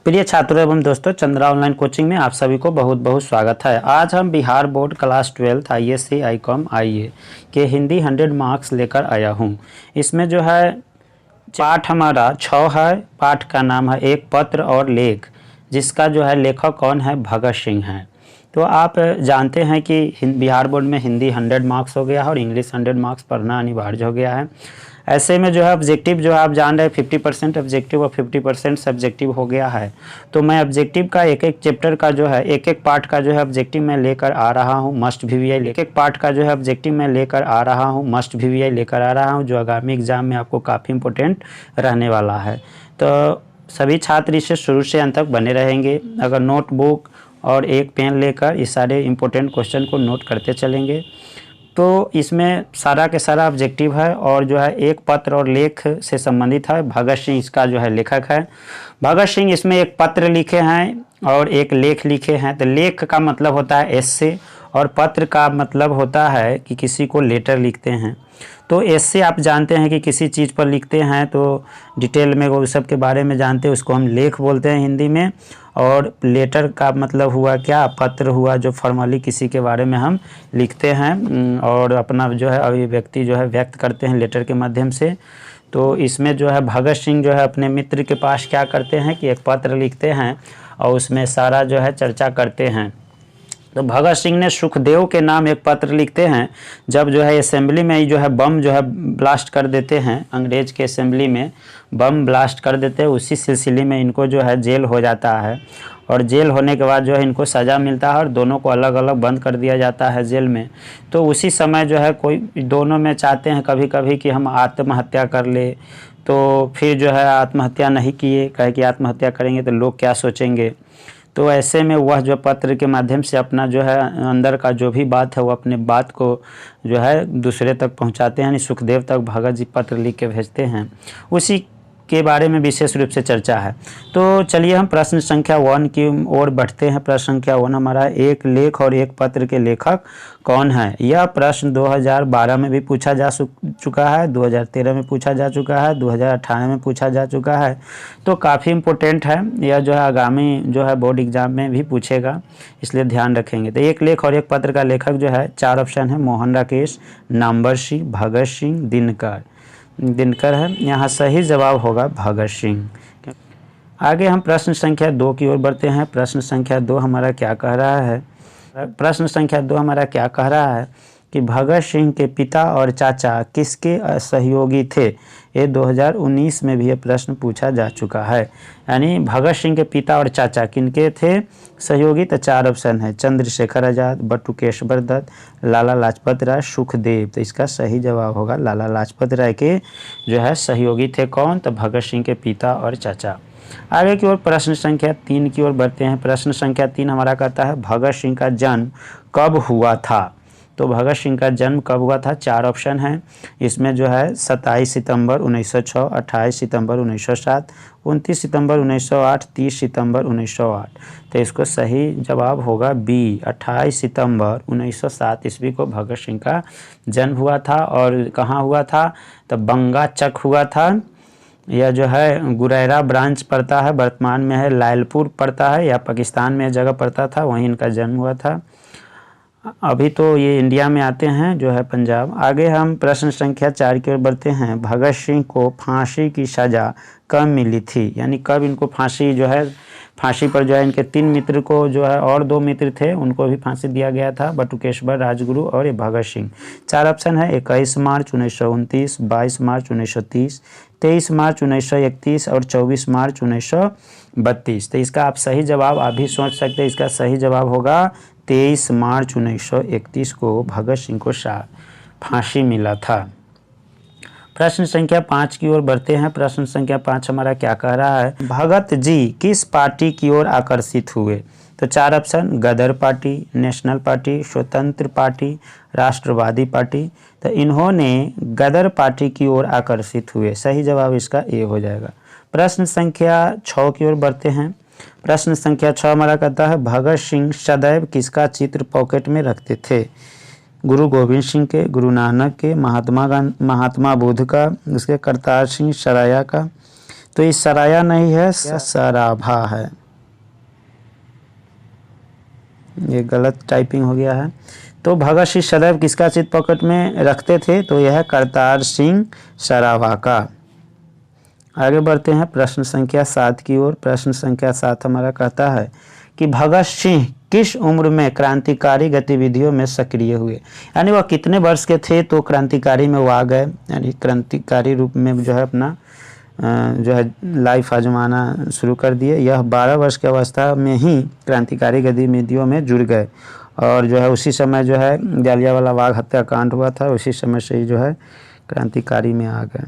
प्रिय छात्रों एवं दोस्तों, चंद्रा ऑनलाइन कोचिंग में आप सभी को बहुत बहुत स्वागत है। आज हम Bihar board class 12 ISC Icom आईए के हिंदी 100 मार्क्स लेकर आया हूं। इसमें जो है पाठ हमारा 6 है। पाठ का नाम है एक पत्र और लेख, जिसका जो है लेखक कौन है? भगत सिंह है। तो आप जानते हैं कि बिहार बोर्ड में हिंदी 100 मार्क्स हो गया है और इंग्लिश 100 मार्क्स पढ़ना अनिवार्य हो गया है। ऐसे में जो है ऑब्जेक्टिव जो है आप जान रहे हैं 50% ऑब्जेक्टिव और 50% सब्जेक्टिव हो गया है। तो मैं ऑब्जेक्टिव का एक एक चैप्टर का जो है एक एक पार्ट का जो है ऑब्जेक्टिव मैं लेकर आ रहा हूँ। मस्ट वीवीआई एक एक पार्ट का जो है ऑब्जेक्टिव मैं लेकर आ रहा हूँ। मस्ट वीवीआई लेकर आ रहा हूँ, जो आगामी एग्जाम में आपको काफ़ी इंपॉर्टेंट रहने वाला है। तो सभी छात्र इसे शुरू से अंत तक बने रहेंगे। अगर नोटबुक और एक पेन लेकर इस सारे इंपॉर्टेंट क्वेश्चन को नोट करते चलेंगे तो इसमें सारा के सारा ऑब्जेक्टिव है। और जो है एक पत्र और लेख से संबंधित है। भगत सिंह इसका जो है लेखक है। भगत सिंह इसमें एक पत्र लिखे हैं और एक लेख लिखे हैं। तो लेख का मतलब होता है एस्से और पत्र का मतलब होता है कि किसी को लेटर लिखते हैं। तो एस्से आप जानते हैं कि किसी चीज़ पर लिखते हैं तो डिटेल में वो सब के बारे में जानते हैं, उसको हम लेख बोलते हैं हिंदी में। और लेटर का मतलब हुआ क्या? पत्र हुआ, जो फॉर्मली किसी के बारे में हम लिखते हैं और अपना जो है अभिव्यक्ति जो है व्यक्त करते हैं लेटर के माध्यम से। तो इसमें जो है भगत सिंह जो है अपने मित्र के पास क्या करते हैं कि एक पत्र लिखते हैं और उसमें सारा जो है चर्चा करते हैं। तो भगत सिंह ने सुखदेव के नाम एक पत्र लिखते हैं। जब जो है असेंबली में जो है बम जो है ब्लास्ट कर देते हैं, अंग्रेज के असेंबली में बम ब्लास्ट कर देते हैं, उसी सिलसिले में इनको जो है जेल हो जाता है। और जेल होने के बाद जो है इनको सज़ा मिलता है और दोनों को अलग अलग बंद कर दिया जाता है जेल में। तो उसी समय जो है कोई दोनों में चाहते हैं कभी कभी कि हम आत्महत्या कर ले, तो फिर जो है आत्महत्या नहीं किए, कहे कि आत्महत्या करेंगे तो लोग क्या सोचेंगे। तो ऐसे में वह जो पत्र के माध्यम से अपना जो है अंदर का जो भी बात है वो अपने बात को जो है दूसरे तक पहुंचाते हैं, यानी सुखदेव तक भगत जी पत्र लिख के भेजते हैं। उसी के बारे में विशेष रूप से चर्चा है। तो चलिए हम प्रश्न संख्या 1 की ओर बढ़ते हैं। प्रश्न संख्या 1 हमारा एक लेख और एक पत्र के लेखक कौन है? यह प्रश्न 2012 में भी पूछा जा चुका है, 2013 में पूछा जा चुका है, 2018 में पूछा जा चुका है। तो काफ़ी इम्पोर्टेंट है। यह जो है आगामी जो है बोर्ड एग्जाम में भी पूछेगा, इसलिए ध्यान रखेंगे। तो एक लेख और एक पत्र का लेखक जो है 4 ऑप्शन है। मोहन राकेश, नामवर, भगत सिंह, दिनकर है। यहाँ सही जवाब होगा भगत सिंह। आगे हम प्रश्न संख्या 2 की ओर बढ़ते हैं। प्रश्न संख्या 2 हमारा क्या कह रहा है? प्रश्न संख्या 2 हमारा क्या कह रहा है कि भगत सिंह के पिता और चाचा किसके सहयोगी थे? ये 2019 में भी ये प्रश्न पूछा जा चुका है। यानी भगत सिंह के पिता और चाचा किनके थे सहयोगी? तो 4 ऑप्शन है। चंद्रशेखर आज़ाद, बटुकेश्वर दत्त, लाला लाजपत राय, सुखदेव। तो इसका सही जवाब होगा लाला लाजपत राय के जो है सहयोगी थे कौन? तो भगत सिंह के पिता और चाचा। आगे की ओर प्रश्न संख्या 3 की ओर बढ़ते हैं। प्रश्न संख्या 3 हमारा कहता है भगत सिंह का जन्म कब हुआ था? तो भगत सिंह का जन्म कब हुआ था? 4 ऑप्शन हैं। इसमें जो है 27 सितंबर 1906, 28 सितंबर 1907, 29 सितंबर 1908, 30 सितंबर 1908। तो इसको सही जवाब होगा बी, 28 सितंबर 1907 ईस्वी को भगत सिंह का जन्म हुआ था। और कहाँ हुआ था? तो बंगा चक हुआ था। यह जो है गुरेरा ब्रांच पड़ता है, वर्तमान में है लायलपुर पड़ता है, या पाकिस्तान में जगह पड़ता था, वहीं इनका जन्म हुआ था। अभी तो ये इंडिया में आते हैं जो है पंजाब। आगे हम प्रश्न संख्या 4 की ओर बढ़ते हैं। भगत सिंह को फांसी की सज़ा कब मिली थी? यानी कब इनको फांसी जो है फांसी पर जो है इनके 3 मित्र को जो है और 2 मित्र थे उनको भी फांसी दिया गया था, बटुकेश्वर, राजगुरु और ये भगत सिंह। 4 ऑप्शन है। 21 मार्च 1929, 22 मार्च 1930, 23 मार्च 1931 और 24 मार्च 1932। तो इसका आप सही जवाब आप भी सोच सकते हैं। इसका सही जवाब होगा 23 मार्च 1931 को भगत सिंह को फांसी मिला था। प्रश्न संख्या 5 की ओर बढ़ते हैं। प्रश्न संख्या 5 हमारा क्या कह रहा है? भगत जी किस पार्टी की ओर आकर्षित हुए? तो 4 ऑप्शन। गदर पार्टी, नेशनल पार्टी, स्वतंत्र पार्टी, राष्ट्रवादी पार्टी। तो इन्होंने गदर पार्टी की ओर आकर्षित हुए। सही जवाब इसका ए हो जाएगा। प्रश्न संख्या 6 की ओर बढ़ते हैं। प्रश्न संख्या 6 हमारा कहता है भगत सिंह सदैव किसका चित्र पॉकेट में रखते थे? गुरु गोविंद सिंह के, गुरु नानक के, महात्मा बुद्ध का, उसके करतार सिंह सराया का, तो ये सराया नहीं है, सराभा है, ये गलत टाइपिंग हो गया है। तो भगत सिंह सदैव किसका चित पॉकेट में रखते थे? तो यह है करतार सिंह सराभा का। आगे बढ़ते हैं प्रश्न संख्या 7 की ओर। प्रश्न संख्या 7 हमारा कहता है कि भगत सिंह किस उम्र में क्रांतिकारी गतिविधियों में सक्रिय हुए? यानी वह कितने वर्ष के थे तो क्रांतिकारी में वो आ गए, यानी क्रांतिकारी रूप में जो है अपना जो है लाइफ आजमाना शुरू कर दिए। यह 12 वर्ष की अवस्था में ही क्रांतिकारी गतिविधियों में जुड़ गए और जो है उसी समय जो है जालियांवाला बाग हत्याकांड हुआ था, उसी समय से ही जो है क्रांतिकारी में आ गए।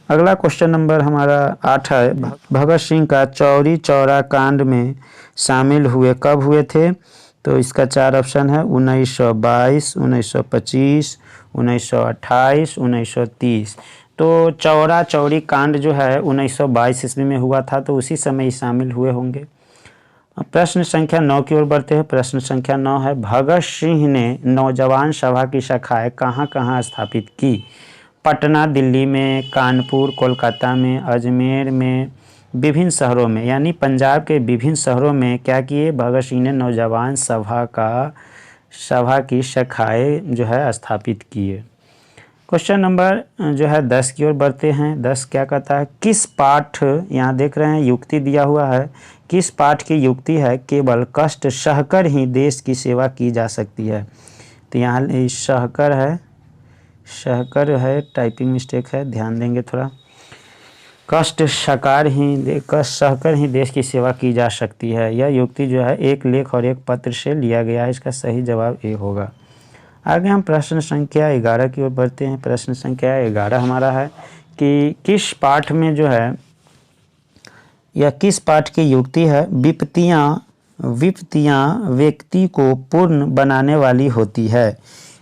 अगला क्वेश्चन नंबर हमारा 8 है, भगत सिंह का चौरी चौरा कांड में शामिल हुए कब हुए थे? तो इसका 4 ऑप्शन है 1922, 1925, 1928, 1930। तो चौरा चौरी कांड जो है 1922 ईस्वी में हुआ था, तो उसी समय ही शामिल हुए होंगे। प्रश्न संख्या 9 की ओर बढ़ते हैं। प्रश्न संख्या 9 है, भगत सिंह ने नौजवान सभा की शाखाएं कहाँ कहाँ स्थापित की? पटना, दिल्ली में, कानपुर, कोलकाता में, अजमेर में, विभिन्न शहरों में, यानी पंजाब के विभिन्न शहरों में क्या किए? भगत सिंह ने नौजवान सभा की शाखाएं जो है स्थापित किए। क्वेश्चन नंबर जो है 10 की ओर बढ़ते हैं। 10 क्या कहता है? किस पाठ, यहाँ देख रहे हैं युक्ति दिया हुआ है, किस पाठ की युक्ति है केवल कष्ट सहकर ही देश की सेवा की जा सकती है? तो यहाँ सहकर है, टाइपिंग मिस्टेक है, ध्यान देंगे थोड़ा। कष्ट सहकर ही देश की सेवा की जा सकती है, यह युक्ति जो है एक लेख और एक पत्र से लिया गया है। इसका सही जवाब ए होगा। आगे हम प्रश्न संख्या 11 की ओर बढ़ते हैं। प्रश्न संख्या 11 हमारा है कि किस पाठ में जो है या किस पाठ की युक्ति है विपत्तियाँ व्यक्ति को पूर्ण बनाने वाली होती है?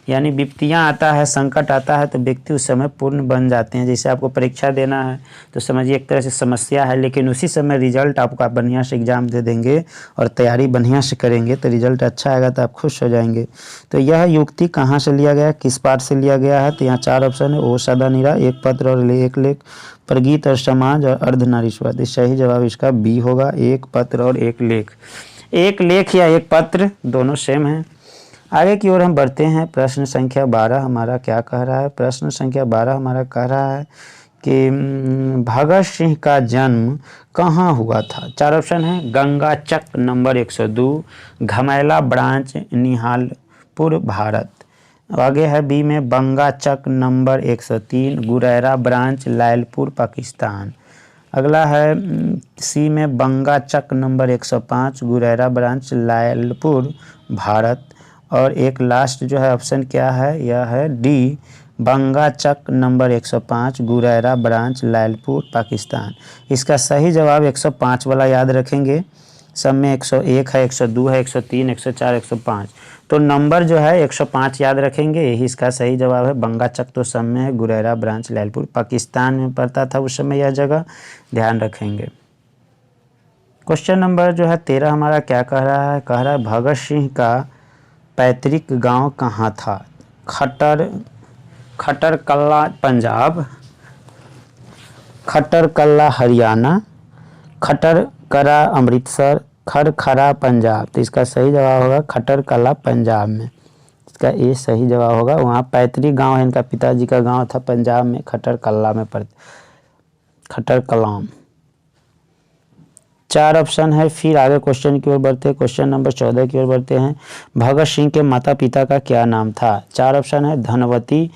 यानी विपत्तियाँ आता है, संकट आता है तो व्यक्ति उस समय पूर्ण बन जाते हैं। जैसे आपको परीक्षा देना है तो समझिए एक तरह से समस्या है, लेकिन उसी समय रिजल्ट आपको, आप बढ़िया से एग्ज़ाम दे देंगे और तैयारी बढ़िया से करेंगे तो रिजल्ट अच्छा आएगा तो आप खुश हो जाएंगे। तो यह युक्ति कहाँ से लिया गया है, किस पाठ से लिया गया है? तो यहाँ 4 ऑप्शन है, ओ सदानीरा, एक पत्र और एक लेख, प्रगीत और समाज और अर्धनारीश्वर। सही जवाब इसका बी होगा, एक पत्र और एक लेख। एक लेख या एक पत्र दोनों सेम हैं। आगे की ओर हम बढ़ते हैं। प्रश्न संख्या 12 हमारा क्या कह रहा है? प्रश्न संख्या 12 हमारा कह रहा है कि भगत सिंह का जन्म कहाँ हुआ था? 4 ऑप्शन है, गंगा चक नंबर 102, घमैला ब्रांच निहालपुर भारत। आगे है बी में बंगा चक नंबर 103, गुरेरा ब्रांच लायलपुर पाकिस्तान। अगला है सी में बंगा चक नंबर 105, गुरेरा ब्रांच लायलपुर भारत। और एक लास्ट जो है ऑप्शन क्या है? यह है डी, बंगा चक नंबर 105, गुरेरा ब्रांच लायलपुर पाकिस्तान। इसका सही जवाब 105 वाला याद रखेंगे। सब में 101 है, 102 है, 103, 104, 105। तो नंबर जो है 105 याद रखेंगे, यही इसका सही जवाब है। बंगा चक तो सब में है, गुरेरा ब्रांच लायलपुर पाकिस्तान में पड़ता था उस समय यह जगह, ध्यान रखेंगे। क्वेश्चन नंबर जो है 13 हमारा क्या कह रहा है? कह रहा है भगत सिंह का पैतृक गांव कहाँ था? खट्टर कल्ला पंजाब, खट्टर कल्ला हरियाणा, खट्टर करा अमृतसर, खरखरा पंजाब। तो इसका सही जवाब होगा खट्टर कल्ला पंजाब में, इसका ये सही जवाब होगा। वहाँ पैतृक गांव है, इनका पिताजी का गांव था पंजाब में, खट्टर कल्ला में खट्टर कलाम। 4 ऑप्शन है। फिर आगे क्वेश्चन की ओर बढ़ते हैं। क्वेश्चन नंबर 14 की ओर बढ़ते हैं। भगत सिंह के माता पिता का क्या नाम था? 4 ऑप्शन है, धनवती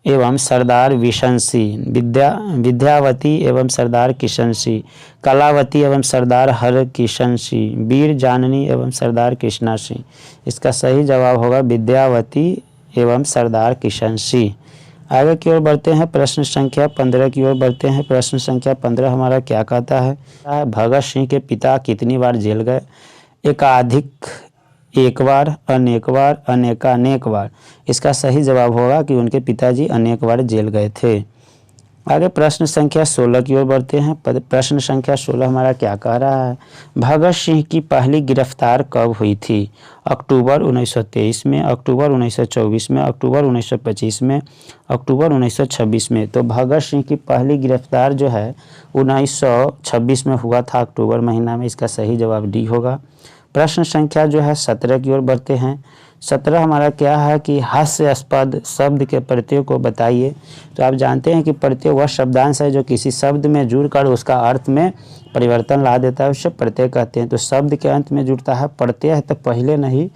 एवं सरदार बिशन सिंह, विद्यावती एवं सरदार किशन सिंह, कलावती एवं सरदार हर किशन सिंह, वीर जाननी एवं सरदार कृष्णा सिंह। इसका सही जवाब होगा विद्यावती एवं सरदार किशन सिंह। आगे की ओर बढ़ते हैं। प्रश्न संख्या 15 की ओर बढ़ते हैं। प्रश्न संख्या 15 हमारा क्या कहता है? भगत सिंह के पिता कितनी बार जेल गए? एकाधिक, एक बार, अनेक बार, अनेकानेक बार। इसका सही जवाब होगा कि उनके पिताजी अनेक बार जेल गए थे। आगे प्रश्न संख्या 16 की ओर बढ़ते हैं। प्रश्न संख्या 16 हमारा क्या कह रहा है? भगत सिंह की पहली गिरफ्तार कब हुई थी? अक्टूबर 1923 में, अक्टूबर 1924 में, अक्टूबर 1925 में, अक्टूबर 1926 में। तो भगत सिंह की पहली गिरफ्तार जो है 1926 में हुआ था, अक्टूबर महीना में। इसका सही जवाब डी होगा। प्रश्न संख्या जो है 17 की ओर बढ़ते हैं। 17 हमारा क्या है कि हास्यास्पद शब्द के प्रत्यय को बताइए। तो आप जानते हैं कि प्रत्यय वह शब्दांश है जो किसी शब्द में जुड़कर उसका अर्थ में परिवर्तन ला देता है, उसे प्रत्यय कहते हैं। तो शब्द के अंत में जुड़ता है, प्रत्यय है तो पहले नहीं,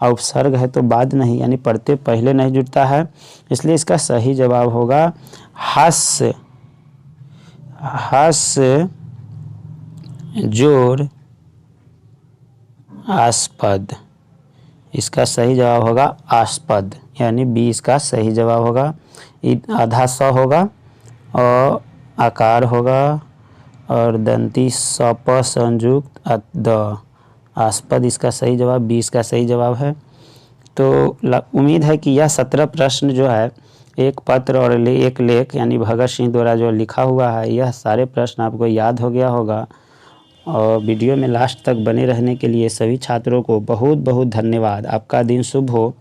और उपसर्ग है तो बाद नहीं, यानी प्रत्यय पहले नहीं जुड़ता है, इसलिए इसका सही जवाब होगा हास्य, हास्य जोड़ आस्पद। इसका सही जवाब होगा आस्पद, यानी बी इसका सही जवाब होगा। आधा स होगा और आकार होगा और दंती सप संयुक्त द, आस्पद इसका सही जवाब, बी इसका सही जवाब है। तो उम्मीद है कि यह 17 प्रश्न जो है एक पत्र और एक लेख यानी भगत सिंह द्वारा जो लिखा हुआ है, यह सारे प्रश्न आपको याद हो गया होगा। और वीडियो में लास्ट तक बने रहने के लिए सभी छात्रों को बहुत बहुत धन्यवाद। आपका दिन शुभ हो।